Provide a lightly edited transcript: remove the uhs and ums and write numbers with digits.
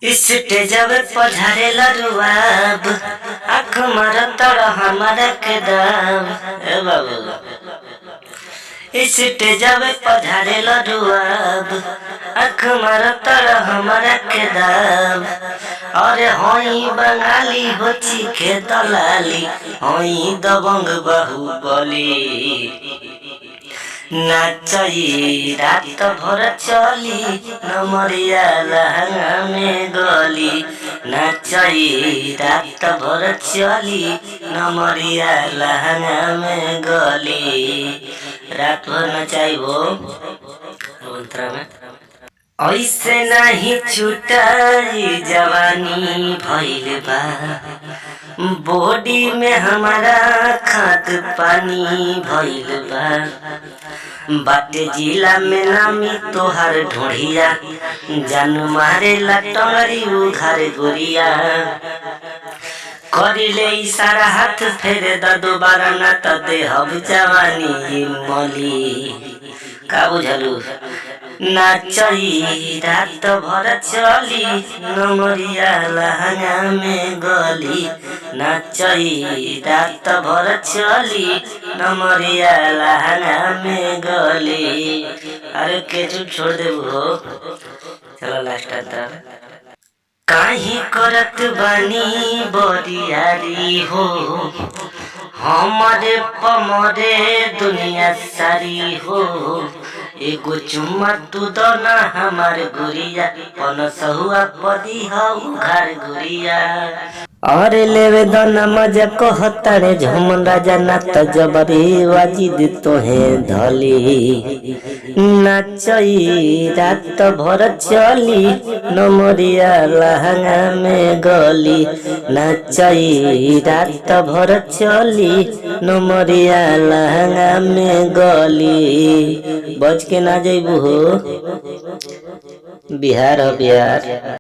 स्टेजव पधारेला रुआब आँख मारतर हमारा के दाब। ए बाबू स्टेजव पधारेला रुआब आँख मारतर हमारा के दाब। अरे होई बंगाली हो चीखे दलाली होई दबंग बाहुबली। नाचई रात भर चली नमरिया लहंगा में गली। नाचई रात भर चली नमरिया लहंगा में गली। रात भर नचाइबो अंतरा में ऐसे नहीं छुटाई जवानी भइल बा। बॉडी में हमारा खाद पानी भइल बा। बाटे जिला में नामी तोहार ढोढ़िया जान मारे ला टंगरी उघार गोरिया। करिले इशारा हाथ फेरे द दोबारा ना त देहब जवानी मली। का बुझलू नाचई रात भर चली नमरिया लहंगा में गली। नाचई रात भर चली नमरिया लहंगा में गली। अरे केचू छोड़ देबो चलो लास्ट तक। काहे करत बानी बरियारी हो हमारे पमरे दुनिया सारी हो। एगो चुम्मा तू दो ना हमार गुरिया पनसहुआ पदी हऊ घर गुरिया। अरे लेवे दना मजा कहतारे झमन राजा ना त जबरी वाजिद तोहे धली। नाचई रात भर चली नमरिया लहंगा में गली। नाचई रात भर चली नमरिया लहंगा में गली। बच के ना जइबू हो बिहार हो बिहार।